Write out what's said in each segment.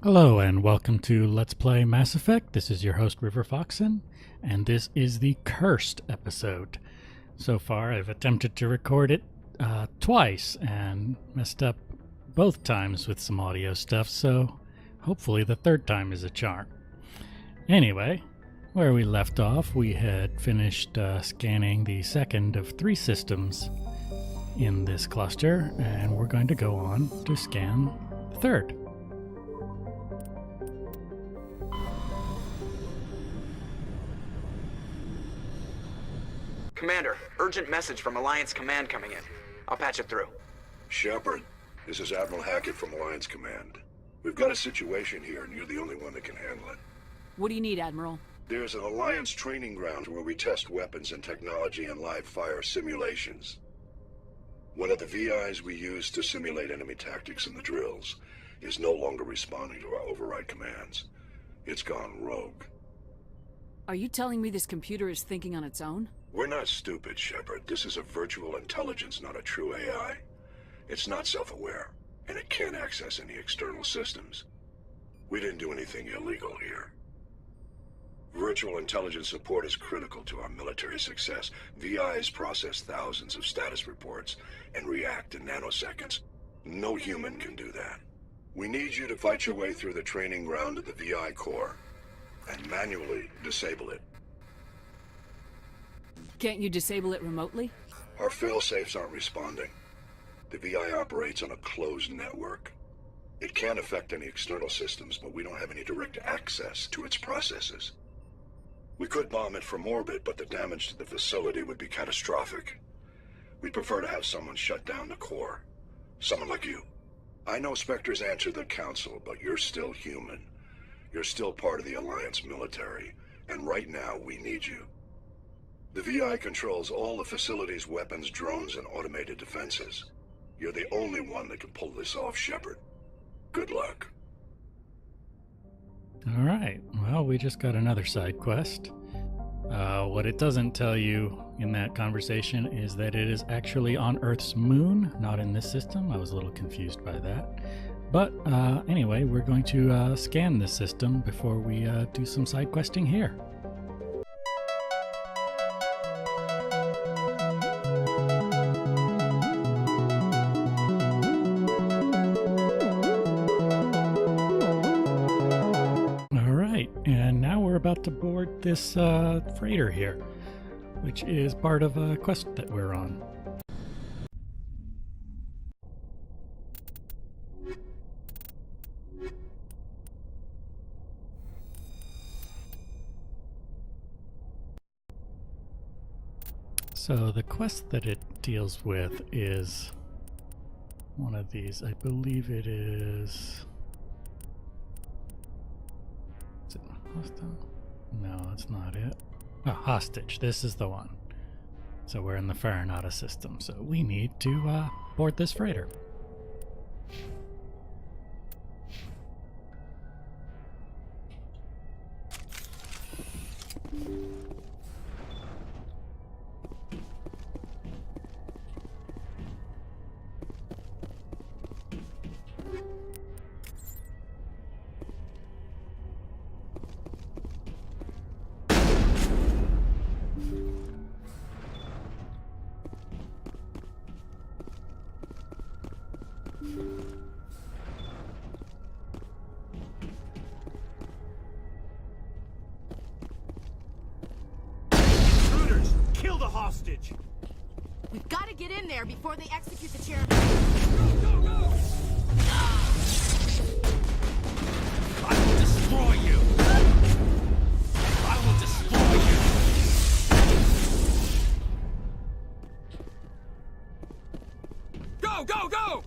Hello and welcome to Let's Play Mass Effect. This is your host River Foxen, and this is the Cursed episode. So far I've attempted to record it twice and messed up both times with some audio stuff, so hopefully the third time is a charm. Anyway, where we left off, we had finished scanning the second of three systems in this cluster, and we're going to go on to scan the third. Commander, urgent message from Alliance Command coming in. I'll patch it through. Shepard, this is Admiral Hackett from Alliance Command. We've got a situation here, and you're the only one that can handle it. What do you need, Admiral? There's an Alliance training ground where we test weapons and technology in live fire simulations. One of the VIs we use to simulate enemy tactics in the drills is no longer responding to our override commands. It's gone rogue. Are you telling me this computer is thinking on its own? We're not stupid, Shepard. This is a virtual intelligence, not a true AI. It's not self-aware, and it can't access any external systems. We didn't do anything illegal here. Virtual intelligence support is critical to our military success. VIs process thousands of status reports and react in nanoseconds. No human can do that. We need you to fight your way through the training ground of the VI core and manually disable it. Can't you disable it remotely? Our fail-safes aren't responding. The VI operates on a closed network. It can't affect any external systems, but we don't have any direct access to its processes. We could bomb it from orbit, but the damage to the facility would be catastrophic. We'd prefer to have someone shut down the core. Someone like you. I know Spectres answer the Council, but you're still human. You're still part of the Alliance military, and right now we need you. The VI controls all the facility's weapons, drones, and automated defenses. You're the only one that can pull this off, Shepard. Good luck. Alright, well, we just got another side quest. What it doesn't tell you in that conversation is that it is actually on Earth's moon, not in this system. I was a little confused by that. But anyway, we're going to scan this system before we do some side questing here. And now we're about to board this freighter here, which is part of a quest that we're on. So the quest that it deals with is one of these. I believe it is... No, that's not it. Oh, hostage. This is the one. So we're in the Farinata system, so we need to board this freighter. Kill the hostage! We've got to get in there before they execute the chairman. Go, go, go! I will destroy you! I will destroy you! Go, go, go!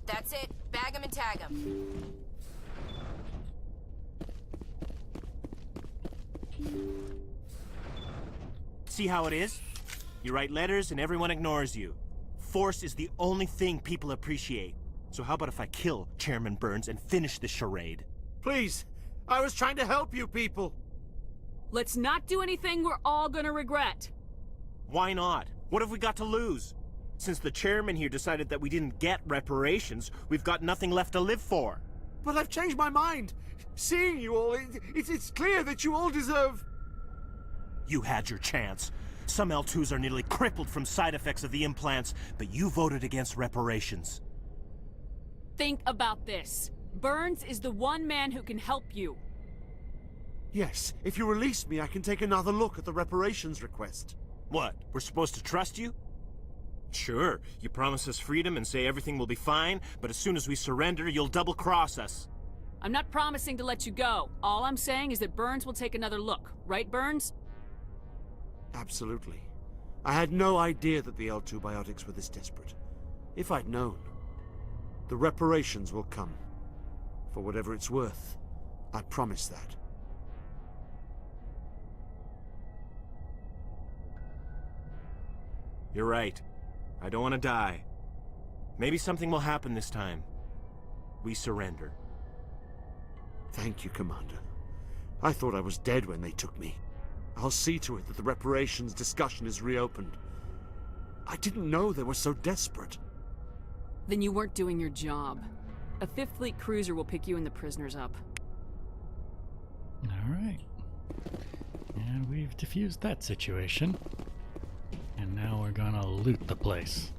That's it. Bag him and tag him. See how it is? You write letters and everyone ignores you. Force is the only thing people appreciate. So how about if I kill Chairman Burns and finish this charade? Please, I was trying to help you people. Let's not do anything we're all gonna regret. Why not? What have we got to lose? Since the chairman here decided that we didn't get reparations, we've got nothing left to live for. But I've changed my mind. Seeing you all, it's clear that you all deserve... You had your chance. Some L2s are nearly crippled from side effects of the implants, but you voted against reparations. Think about this. Burns is the one man who can help you. Yes, if you release me, I can take another look at the reparations request. What, we're supposed to trust you? Sure, you promise us freedom and say everything will be fine, but as soon as we surrender, you'll double-cross us. I'm not promising to let you go. All I'm saying is that Burns will take another look. Right, Burns? Absolutely. I had no idea that the L2 biotics were this desperate. If I'd known, the reparations will come. For whatever it's worth, I promise that. You're right. I don't want to die. Maybe something will happen this time. We surrender. Thank you, Commander. I thought I was dead when they took me. I'll see to it that the reparations discussion is reopened. I didn't know they were so desperate. Then you weren't doing your job. A Fifth Fleet cruiser will pick you and the prisoners up. All right. And we've diffused that situation. And now we're gonna loot the place.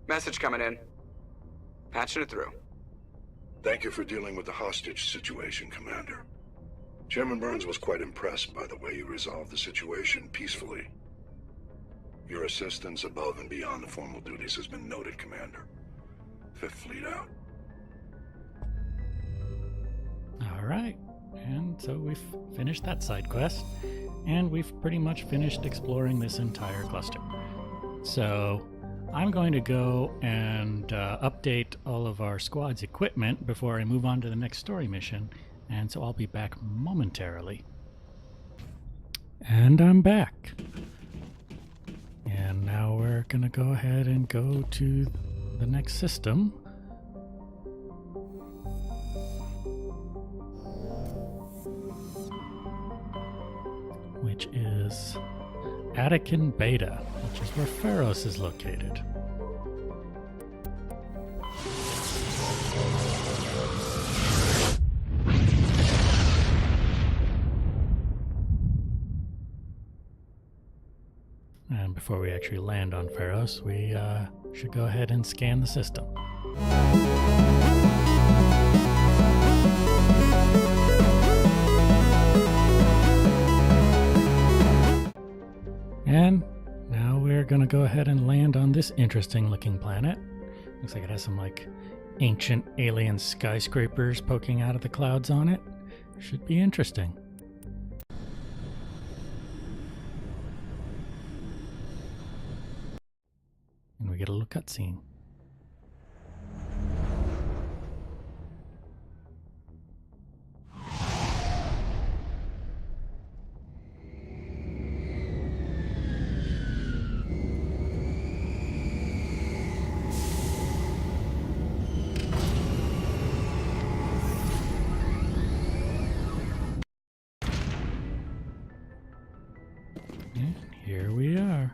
Message coming in. Patching it through. Thank you for dealing with the hostage situation, Commander. Chairman Burns was quite impressed by the way you resolved the situation peacefully. Your assistance above and beyond the formal duties has been noted, Commander. Fifth Fleet out. All right. And so we've finished that side quest. And we've pretty much finished exploring this entire cluster. So I'm going to go and update all of our squad's equipment before I move on to the next story mission, and so I'll be back momentarily. And I'm back. And now we're going to go ahead and go to the next system. Which is Attican Beta, which is where Pharos is located. And before we actually land on Pharos, we should go ahead and scan the system. And now we're gonna go ahead and land on this interesting looking planet. Looks like it has some like ancient alien skyscrapers poking out of the clouds on it. Should be interesting. And we get a little cutscene. And here we are.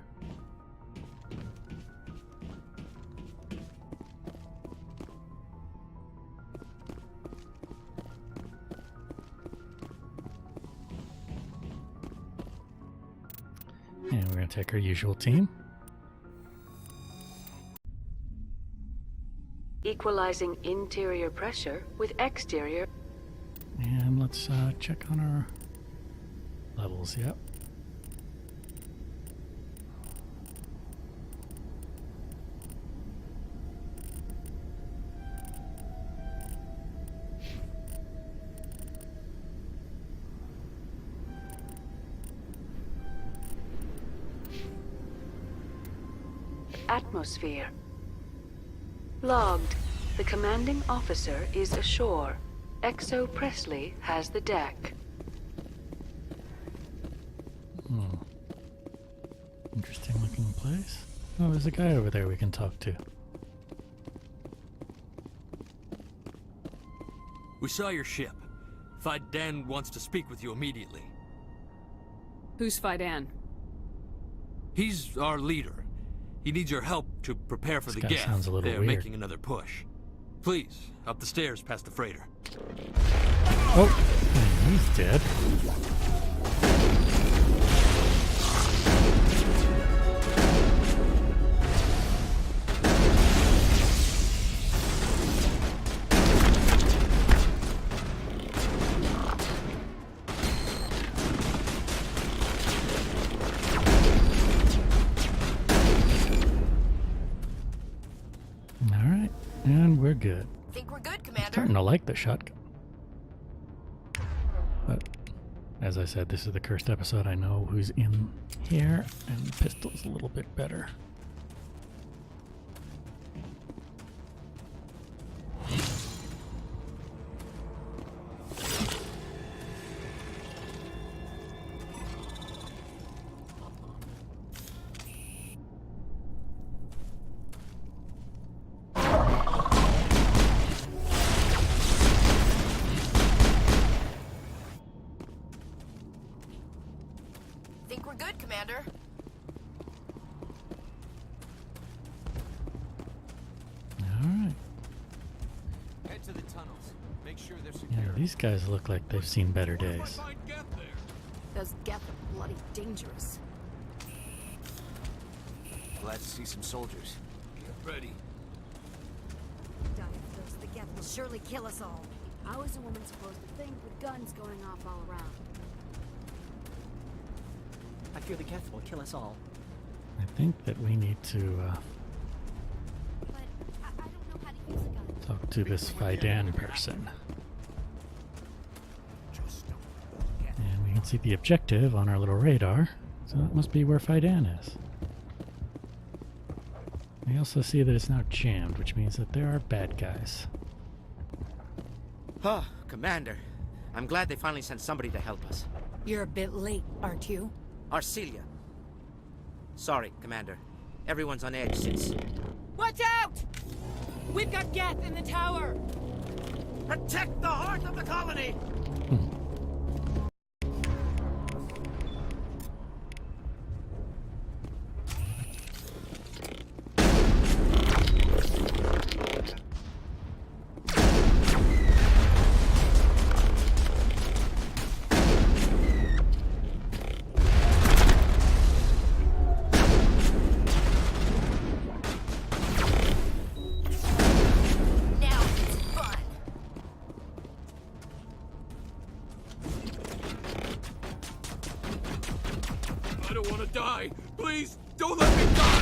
And we're going to take our usual team. Equalizing interior pressure with exterior. And let's check on our levels. Yep. Atmosphere. Logged. The commanding officer is ashore. Exo Presley has the deck. Interesting looking place. Oh, there's a guy over there we can talk to. We saw your ship. Fidan wants to speak with you immediately. Who's Fidan? He's our leader. He needs your help to prepare for This the guy geth. sounds a little They're weird. making another push. Please, up the stairs past the freighter. Oh, he's dead. Alright, and we're good. Think we're good, I'm Commander? starting to like the shotgun. But, as I said, this is the cursed episode. I know who's in here, and the pistol's a little bit better. Think we're good, Commander? Alright. Head to the tunnels. Make sure they're Yeah, secure. these guys look like they've seen better days. Those Geth are bloody dangerous. Glad to see some soldiers. Get ready. Die of those, the Geth will surely kill us all. How is a woman supposed to think with guns going off all around? I fear the Geth will kill us all. I think that we need to But I don't know how to use a gun. talk to this Fidan person. And we can see the objective on our little radar, so that must be where Fidan is. We also see that it's now jammed, which means that there are bad guys. Oh, Commander. I'm glad they finally sent somebody to help us. You're a bit late, aren't you? Arcelia. Sorry, Commander. Everyone's on edge since... Watch out! We've got Geth in the tower! Protect the heart of the colony! Now it's fun! I don't want to die. Please, don't let me die.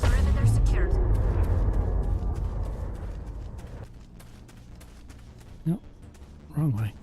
Perimeter secured. Nope, wrong way.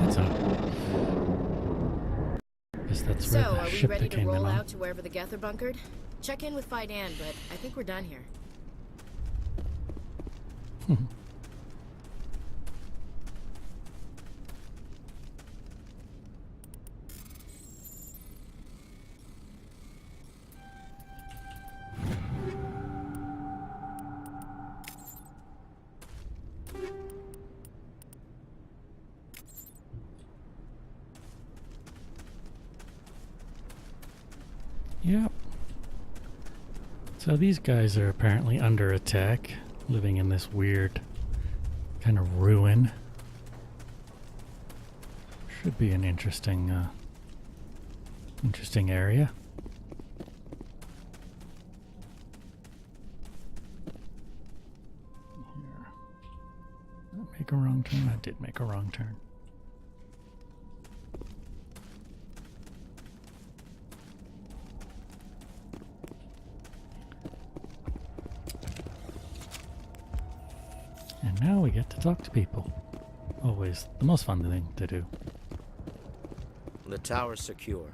That's a... Guess that's So, where are the we ship ready that to came in roll on. out to wherever the Geth are bunkered? Check in with Fidan, but I think we're done here. So these guys are apparently under attack, living in this weird kind of ruin. Should be an interesting area. Here. Did I make a wrong turn? I did make a wrong turn. And now we get to talk to people. Always the most fun thing to do. The tower's secure.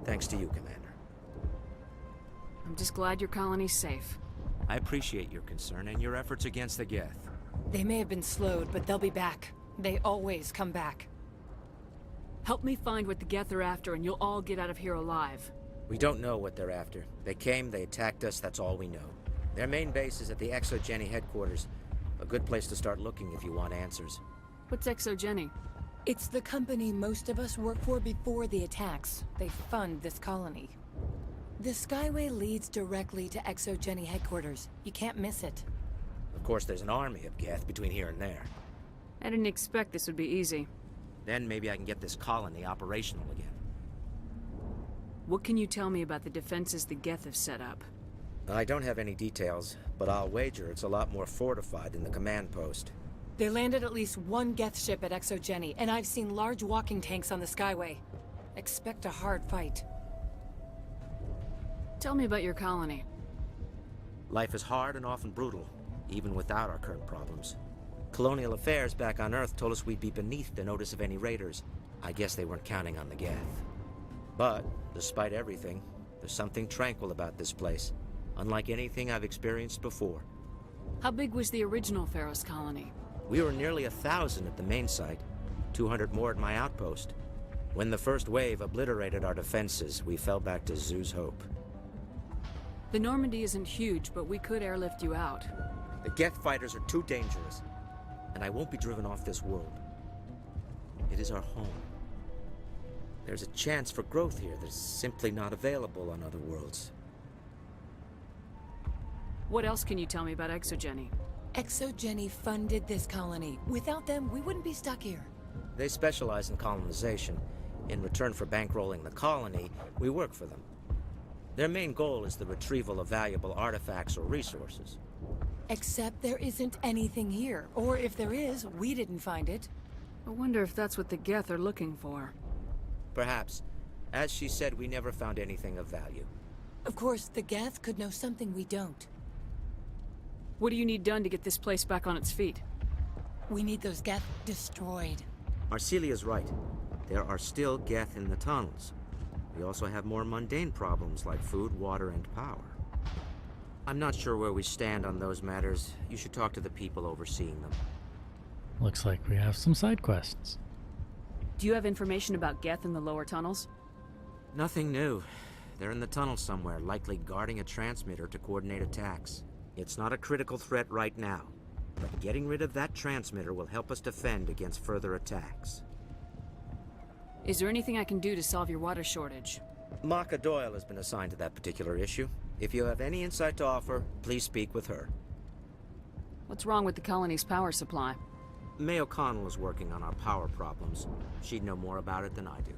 Thanks to you, Commander. I'm just glad your colony's safe. I appreciate your concern and your efforts against the Geth. They may have been slowed, but they'll be back. They always come back. Help me find what the Geth are after, and you'll all get out of here alive. We don't know what they're after. They came, they attacked us, that's all we know. Their main base is at the Exogeny headquarters. A good place to start looking if you want answers. What's Exogeny? It's the company most of us work for before the attacks. They fund this colony. The Skyway leads directly to Exogeny headquarters. You can't miss it. Of course, there's an army of Geth between here and there. I didn't expect this would be easy. Then maybe I can get this colony operational again. What can you tell me about the defenses the Geth have set up? I don't have any details, but I'll wager it's a lot more fortified than the command post. They landed at least one Geth ship at Exogeny, and I've seen large walking tanks on the Skyway. Expect a hard fight. Tell me about your colony. Life is hard and often brutal, even without our current problems. Colonial affairs back on Earth told us we'd be beneath the notice of any raiders. I guess they weren't counting on the Geth. But, despite everything, there's something tranquil about this place, unlike anything I've experienced before. How big was the original Pharaoh's colony? We were nearly 1,000 at the main site, 200 more at my outpost. When the first wave obliterated our defenses, we fell back to Zoo's Hope. The Normandy isn't huge, but we could airlift you out. The Geth fighters are too dangerous, and I won't be driven off this world. It is our home. There's a chance for growth here that's simply not available on other worlds. What else can you tell me about Exogeny? Exogeny funded this colony. Without them, we wouldn't be stuck here. They specialize in colonization. In return for bankrolling the colony, we work for them. Their main goal is the retrieval of valuable artifacts or resources. Except there isn't anything here. Or if there is, we didn't find it. I wonder if that's what the Geth are looking for. Perhaps. As she said, we never found anything of value. Of course, the Geth could know something we don't. What do you need done to get this place back on its feet? We need those Geth destroyed. Arcelia's right. There are still Geth in the tunnels. We also have more mundane problems like food, water, and power. I'm not sure where we stand on those matters. You should talk to the people overseeing them. Looks like we have some side quests. Do you have information about Geth in the lower tunnels? Nothing new. They're in the tunnel somewhere, likely guarding a transmitter to coordinate attacks. It's not a critical threat right now, but getting rid of that transmitter will help us defend against further attacks. Is there anything I can do to solve your water shortage? Maka Doyle has been assigned to that particular issue. If you have any insight to offer, please speak with her. What's wrong with the colony's power supply? May O'Connell is working on our power problems. She'd know more about it than I do.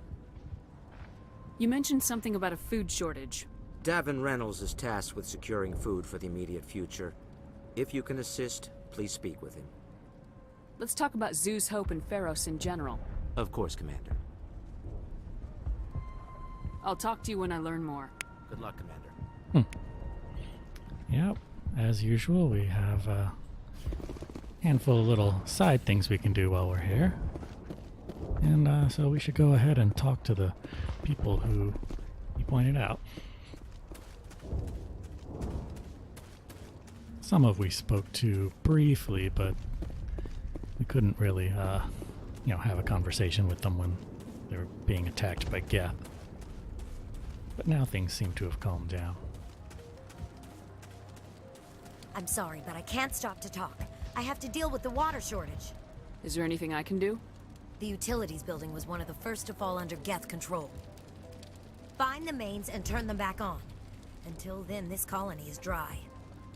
You mentioned something about a food shortage. Davin Reynolds is tasked with securing food for the immediate future. If you can assist, please speak with him. Let's talk about Zoo's Hope and Pharos in general. Of course, Commander. I'll talk to you when I learn more. Good luck, Commander. Yep, as usual, we have a handful of little side things we can do while we're here. And so we should go ahead and talk to the people who you pointed out. Some of we spoke to briefly, but we couldn't really, have a conversation with them when they were being attacked by Geth. But now things seem to have calmed down. I'm sorry, but I can't stop to talk. I have to deal with the water shortage. Is there anything I can do? The utilities building was one of the first to fall under Geth control. Find the mains and turn them back on. Until then, this colony is dry.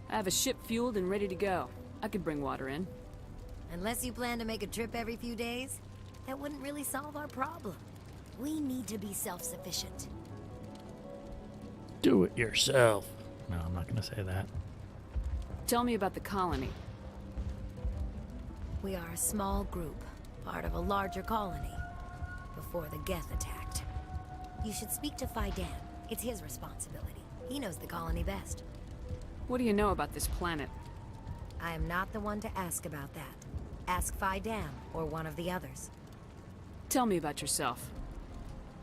I have a ship fueled and ready to go. I could bring water in. Unless you plan to make a trip every few days, that wouldn't really solve our problem. We need to be self-sufficient. Do it yourself. No, I'm not going to say that. Tell me about the colony. We are a small group, part of a larger colony, before the Geth attacked. You should speak to Fidam. It's his responsibility. He knows the colony best. What do you know about this planet? I am not the one to ask about that. Ask Fidam or one of the others. Tell me about yourself.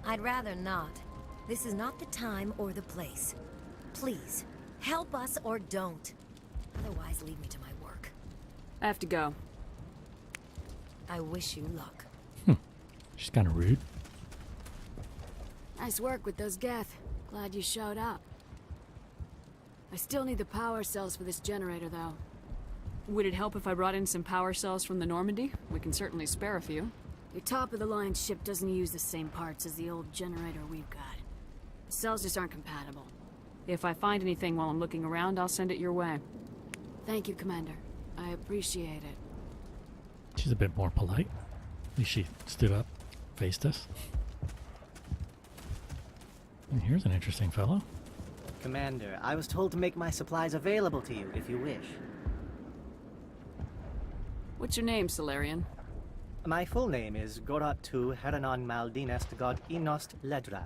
I'd rather not. This is not the time or the place. Please, help us or don't. Otherwise, leave me to my work. I have to go. I wish you luck. She's kind of rude. Nice work with those Geth. Glad you showed up. I still need the power cells for this generator, though. Would it help if I brought in some power cells from the Normandy? We can certainly spare a few. Your top-of-the-line ship doesn't use the same parts as the old generator we've got. The cells just aren't compatible. If I find anything while I'm looking around, I'll send it your way. Thank you, Commander. I appreciate it. She's a bit more polite. At least she stood up, faced us. And here's an interesting fellow. Commander, I was told to make my supplies available to you if you wish. What's your name, Solarian? My full name is Goratu Heranon Maldinest God Inost Ledra.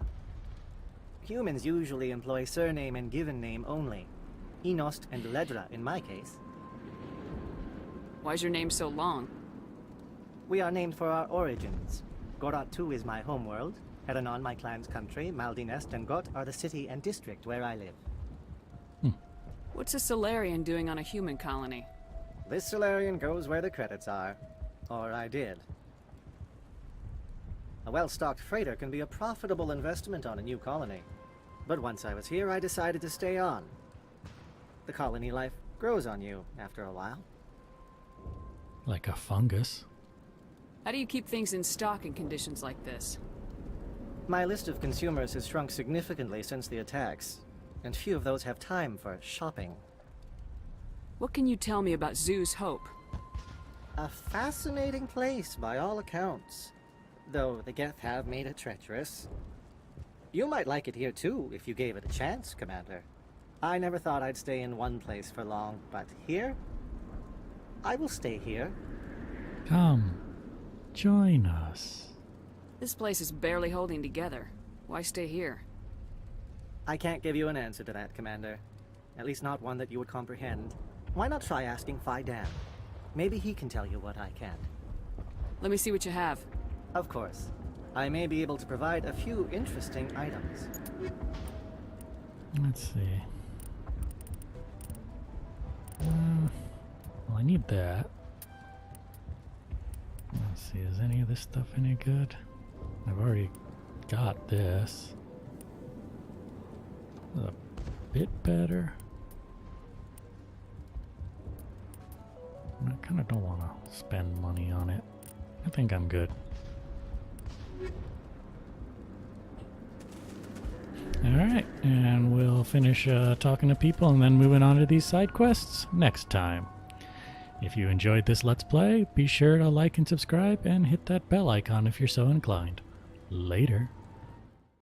Humans usually employ surname and given name only. Inost and Ledra in my case. Why's your name so long? We are named for our origins. Goratu is my homeworld, Heranon my clan's country, Maldinest and Got are the city and district where I live. What's a Solarian doing on a human colony? This Solarian goes where the credits are. Or I did. A well-stocked freighter can be a profitable investment on a new colony. But once I was here, I decided to stay on. The colony life grows on you after a while. Like a fungus. How do you keep things in stock in conditions like this? My list of consumers has shrunk significantly since the attacks, and few of those have time for shopping. What can you tell me about Zoo's Hope? A fascinating place by all accounts, though the Geth have made it treacherous. You might like it here too, if you gave it a chance, Commander. I never thought I'd stay in one place for long, but here? I will stay here. Come, join us. This place is barely holding together. Why stay here? I can't give you an answer to that, Commander. At least not one that you would comprehend. Why not try asking Fidam? Maybe he can tell you what I can't. Let me see what you have. Of course. I may be able to provide a few interesting items. Let's see. Well, I need that. Let's see, is any of this stuff any good? I've already got this. A bit better. I kind of don't want to spend money on it. I think I'm good. Alright, and we'll finish talking to people and then moving on to these side quests next time. If you enjoyed this Let's Play, be sure to like and subscribe and hit that bell icon if you're so inclined. Later.